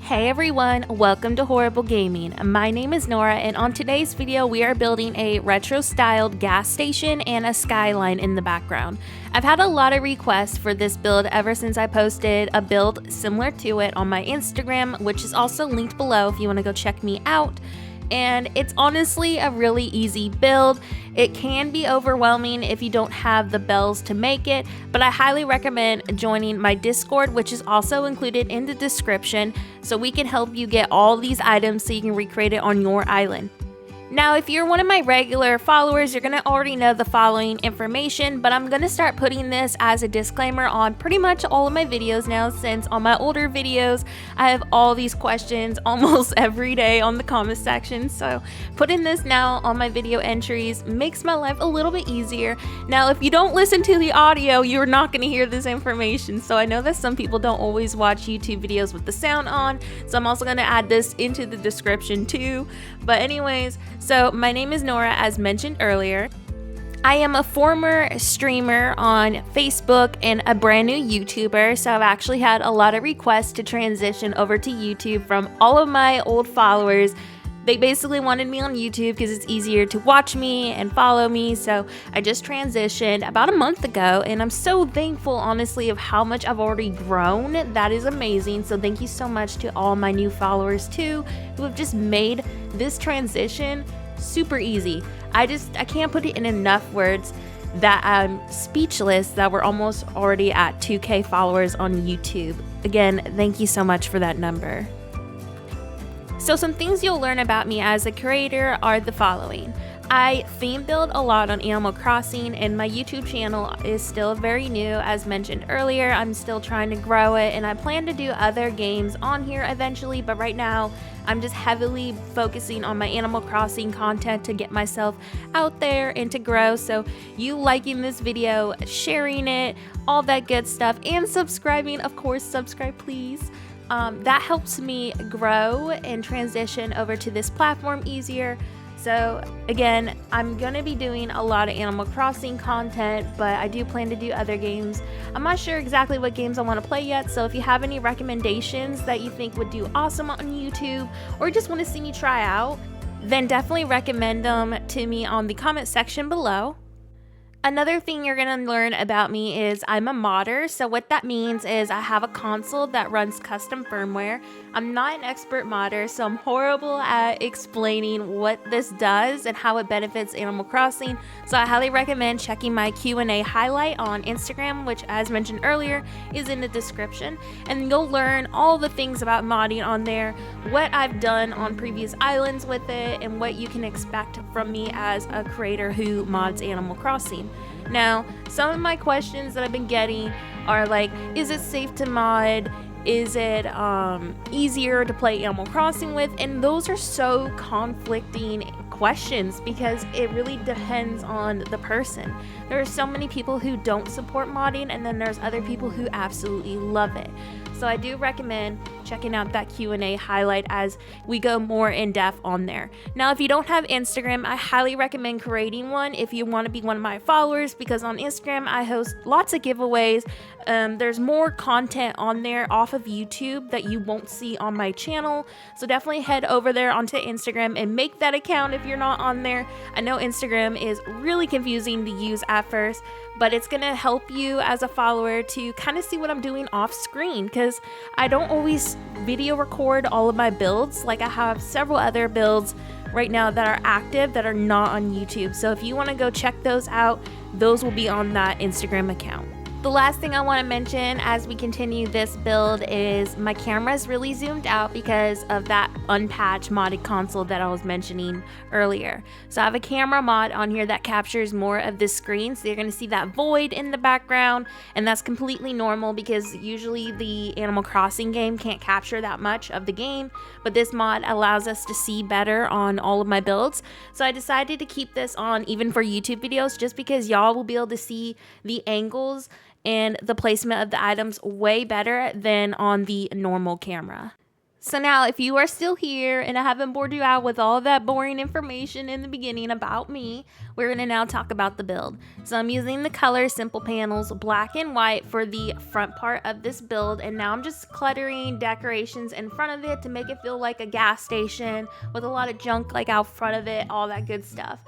Hey everyone, welcome to Horrible Gaming. My name is Nora, and on today's video we are building a retro styled gas station and a skyline in the background. I've had a lot of requests for this build ever since I posted a build similar to it on my Instagram, which is also linked below if you want to go check me out. And it's honestly a really easy build. It can be overwhelming if you don't have the bells to make it, but I highly recommend joining my Discord, which is also included in the description, so we can help you get all these items so you can recreate it on your island. Now, if you're one of my regular followers, you're gonna already know the following information, but I'm gonna start putting this as a disclaimer on pretty much all of my videos now, since on my older videos, I have all these questions almost every day on the comment section. So putting this now on my video entries makes my life a little bit easier. Now, if you don't listen to the audio, you're not gonna hear this information. So I know that some people don't always watch YouTube videos with the sound on, so I'm also gonna add this into the description too. But anyways, so my name is Nora, as mentioned earlier. I am a former streamer on Facebook and a brand new YouTuber, so I've actually had a lot of requests to transition over to YouTube from all of my old followers. They basically wanted me on YouTube because it's easier to watch me and follow me, so I just transitioned about a month ago, and I'm so thankful, honestly, of how much I've already grown. That is amazing. So thank you so much to all my new followers too, who have just made this transition super easy. I can't put it in enough words that I'm speechless that we're almost already at 2K followers on YouTube. Again, thank you so much for that number. So some things you'll learn about me as a creator are the following. I theme build a lot on Animal Crossing, and my YouTube channel is still very new. As mentioned earlier, I'm still trying to grow it, and I plan to do other games on here eventually, but right now I'm just heavily focusing on my Animal Crossing content to get myself out there and to grow. So you liking this video, sharing it, all that good stuff, and subscribing, of course, subscribe please. That helps me grow and transition over to this platform easier. So again, I'm gonna be doing a lot of Animal Crossing content, but I do plan to do other games. I'm not sure exactly what games I want to play yet, so if you have any recommendations that you think would do awesome on YouTube, or just want to see me try out, then definitely recommend them to me on the comment section below. Another thing you're going to learn about me is I'm a modder. So what that means is I have a console that runs custom firmware. I'm not an expert modder, so I'm horrible at explaining what this does and how it benefits Animal Crossing. So I highly recommend checking my Q&A highlight on Instagram, which, as mentioned earlier, is in the description. And you'll learn all the things about modding on there, what I've done on previous islands with it, and what you can expect from me as a creator who mods Animal Crossing. Now, some of my questions that I've been getting are like, is it safe to mod? Is it easier to play Animal Crossing with? And those are so conflicting questions because it really depends on the person. There are so many people who don't support modding, and then there's other people who absolutely love it. So I do recommend checking out that Q&A highlight as we go more in depth on there. Now, if you don't have Instagram, I highly recommend creating one if you want to be one of my followers, because on Instagram I host lots of giveaways. There's more content on there off of YouTube that you won't see on my channel. So definitely head over there onto Instagram and make that account if you're not on there. I know Instagram is really confusing to use at first, but it's gonna help you as a follower to kind of see what I'm doing off screen, because I don't always video record all of my builds. Like, I have several other builds right now that are active that are not on YouTube. So if you want to go check those out, those will be on that Instagram account. The last thing I want to mention as we continue this build is my camera is really zoomed out because of that unpatched modded console that I was mentioning earlier. So I have a camera mod on here that captures more of the screen, so you're going to see that void in the background, and that's completely normal because usually the Animal Crossing game can't capture that much of the game, but this mod allows us to see better on all of my builds. So I decided to keep this on even for YouTube videos, just because y'all will be able to see the angles and the placement of the items way better than on the normal camera. So now, if you are still here and I haven't bored you out with all of that boring information in the beginning about me, we're going to now talk about the build. So I'm using the color Simple Panels black and white for the front part of this build, and now I'm just cluttering decorations in front of it to make it feel like a gas station with a lot of junk like out front of it, all that good stuff.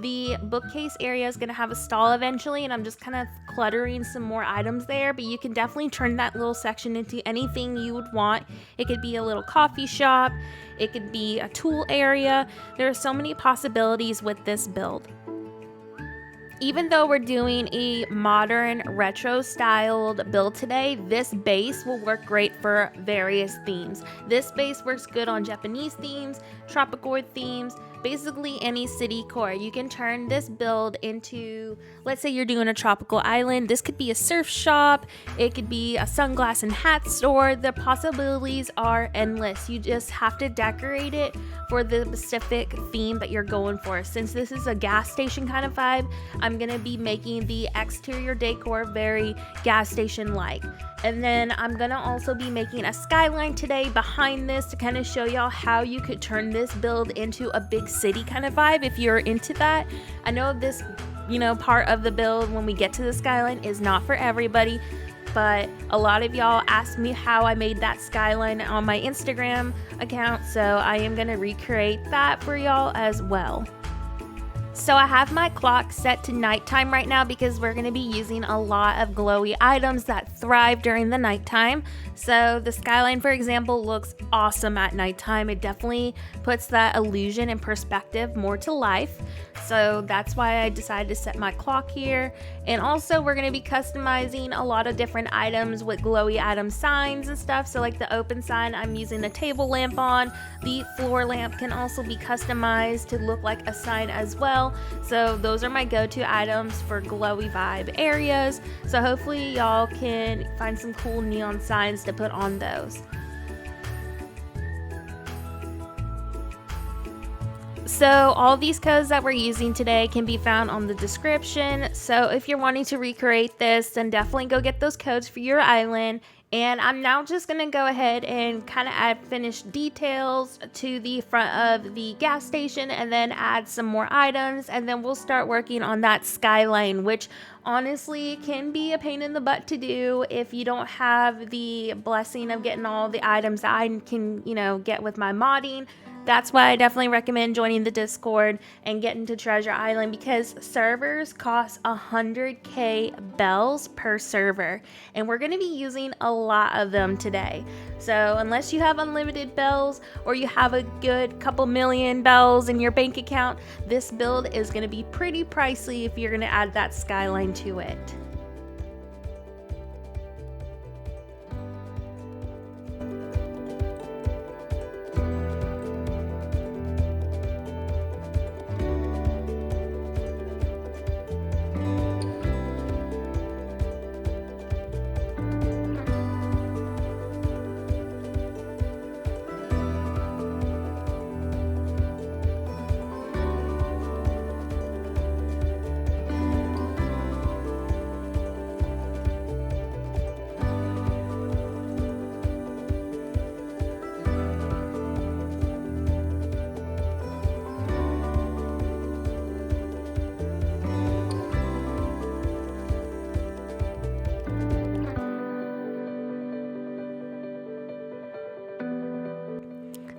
The bookcase area is going to have a stall eventually, and I'm just kind of cluttering some more items there, but you can definitely turn that little section into anything you would want. It could be a little coffee shop, it could be a tool area. There are so many possibilities with this build. Even though we're doing a modern retro styled build today, this base will work great for various themes. This base works good on Japanese themes, tropical themes, basically any city core. You can turn this build into, let's say you're doing a tropical island. This could be a surf shop, it could be a sunglass and hat store. The possibilities are endless. You just have to decorate it for the specific theme that you're going for. Since this is a gas station kind of vibe, I'm gonna be making the exterior decor very gas station like. And then I'm gonna also be making a skyline today behind this to kind of show y'all how you could turn this build into a big city kind of vibe if you're into that. I know this, part of the build when we get to the skyline is not for everybody, but a lot of y'all asked me how I made that skyline on my Instagram account, so I am gonna recreate that for y'all as well. So I have my clock set to nighttime right now because we're going to be using a lot of glowy items that thrive during the nighttime. So the skyline, for example, looks awesome at nighttime. It definitely puts that illusion and perspective more to life. So that's why I decided to set my clock here. And also we're going to be customizing a lot of different items with glowy item signs and stuff. So like the open sign, I'm using a table lamp on. The floor lamp can also be customized to look like a sign as well. So those are my go-to items for glowy vibe areas. So hopefully y'all can find some cool neon signs to put on those. So all these codes that we're using today can be found on the description. So if you're wanting to recreate this, then definitely go get those codes for your island. And I'm now just going to go ahead and kind of add finished details to the front of the gas station and then add some more items, and then we'll start working on that skyline, which honestly can be a pain in the butt to do if you don't have the blessing of getting all the items that I can, get with my modding. That's why I definitely recommend joining the Discord and getting to Treasure Island, because servers cost 100k bells per server, and we're going to be using a lot of them today. So unless you have unlimited bells or you have a good couple million bells in your bank account, this build is going to be pretty pricey if you're going to add that skyline to it.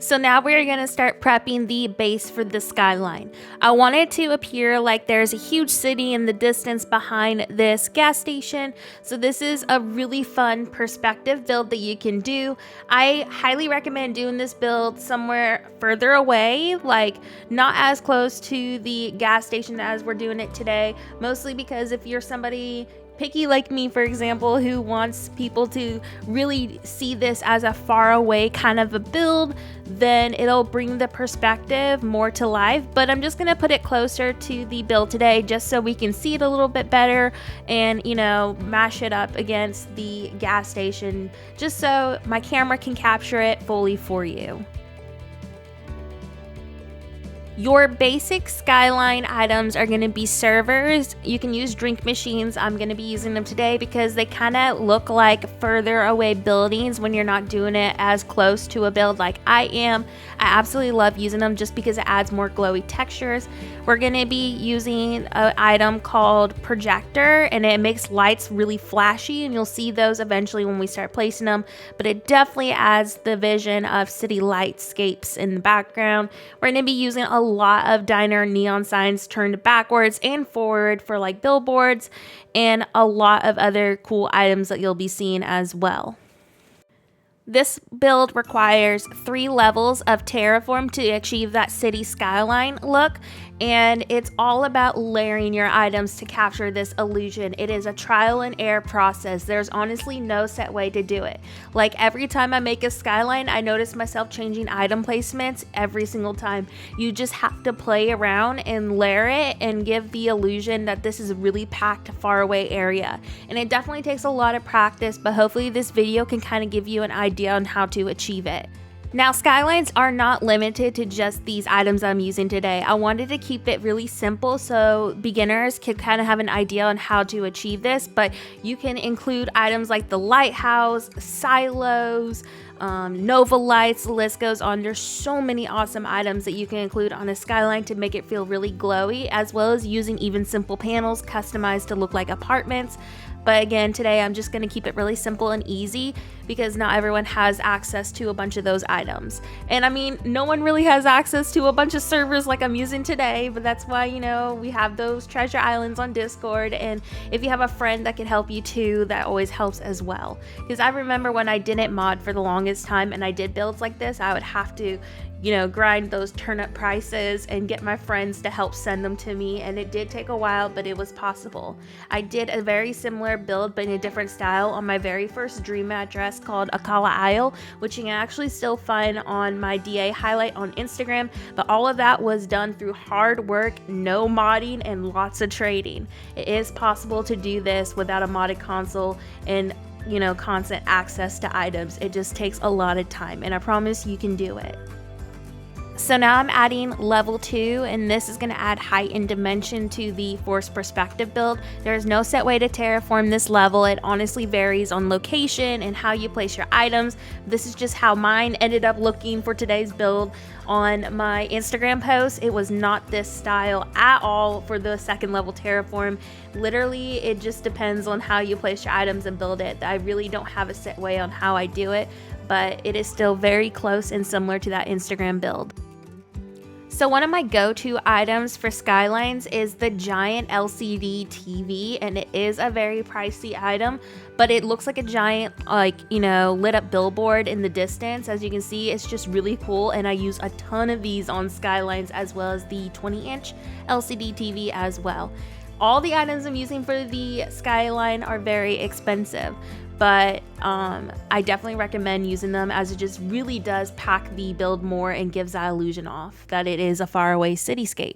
So now we're going to start prepping the base for the skyline. I want it to appear like there's a huge city in the distance behind this gas station. So this is a really fun perspective build that you can do. I highly recommend doing this build somewhere further away, like not as close to the gas station as we're doing it today, mostly because if you're somebody picky like me, for example, who wants people to really see this as a far away kind of a build, then it'll bring the perspective more to life. But I'm just gonna put it closer to the build today just so we can see it a little bit better and, mash it up against the gas station just so my camera can capture it fully for you. Your basic skyline items are going to be servers. You can use drink machines. I'm going to be using them today because they kind of look like further away buildings when you're not doing it as close to a build like I am. I absolutely love using them just because it adds more glowy textures. We're going to be using an item called projector, and it makes lights really flashy, and you'll see those eventually when we start placing them, but it definitely adds the vision of city lightscapes in the background. We're going to be using a lot of diner neon signs turned backwards and forward for like billboards, and a lot of other cool items that you'll be seeing as well. This build requires 3 levels of terraform to achieve that city skyline look, and it's all about layering your items to capture this illusion. It is a trial and error process. There's honestly no set way to do it. Like every time I make a skyline, I notice myself changing item placements every single time. You just have to play around and layer it and give the illusion that this is a really packed, far away area. And it definitely takes a lot of practice, but hopefully this video can kind of give you an idea on how to achieve it. Now, skylines are not limited to just these items I'm using today. I wanted to keep it really simple so beginners could kind of have an idea on how to achieve this, but you can include items like the lighthouse, silos, Nova lights, the list goes on. There's so many awesome items that you can include on a skyline to make it feel really glowy, as well as using even simple panels customized to look like apartments. But again, today I'm just going to keep it really simple and easy because not everyone has access to a bunch of those items. And I mean, no one really has access to a bunch of servers like I'm using today, but that's why, you know, we have those treasure islands on Discord. And if you have a friend that can help you too, that always helps as well. Because I remember when I didn't mod for the longest time and I did builds like this, I would have to, you know, grind those turnip prices and get my friends to help send them to me, and it did take a while, but it was possible. I did a very similar build but in a different style on my very first dream address called Akala Isle, which you can actually still find on my DA highlight on Instagram, but all of that was done through hard work, no modding, and lots of trading. It is possible to do this without a modded console and, you know, constant access to items. It just takes a lot of time, and I promise you can do it. So now I'm adding level 2, and this is going to add height and dimension to the forced perspective build. There is no set way to terraform this level. It honestly varies on location and how you place your items. This is just how mine ended up looking for today's build. On my Instagram post, it was not this style at all for the second level terraform. Literally, it just depends on how you place your items and build it. I really don't have a set way on how I do it, but it is still very close and similar to that Instagram build. So one of my go-to items for skylines is the giant LCD TV, and it is a very pricey item, but it looks like a giant, like, you know, lit up billboard in the distance. As you can see, it's just really cool, and I use a ton of these on skylines, as well as the 20-inch LCD TV as well. All the items I'm using for the skyline are very expensive, but I definitely recommend using them, as it just really does pack the build more and gives that illusion off that it is a faraway cityscape.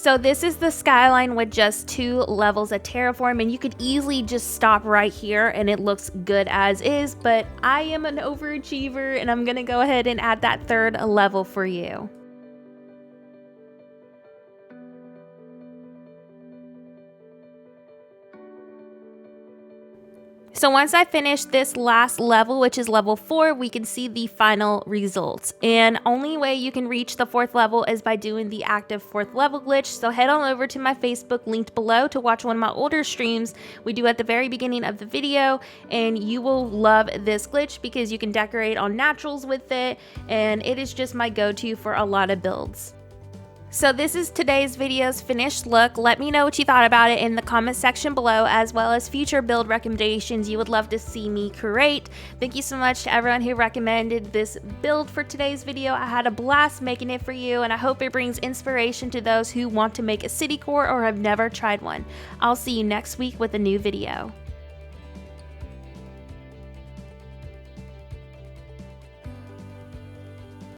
So this is the skyline with just 2 levels of terraform, and you could easily just stop right here and it looks good as is, but I am an overachiever and I'm gonna go ahead and add that 3rd level for you. So once I finish this last level, which is level 4, we can see the final results. And only way you can reach the 4th level is by doing the active 4th level glitch. So head on over to my Facebook linked below to watch one of my older streams we do at the very beginning of the video, and you will love this glitch because you can decorate on naturals with it, and it is just my go-to for a lot of builds. So this is today's video's finished look. Let me know what you thought about it in the comment section below, as well as future build recommendations you would love to see me create. Thank you so much to everyone who recommended this build for today's video. I had a blast making it for you, and I hope it brings inspiration to those who want to make a Citycore or have never tried one. I'll see you next week with a new video.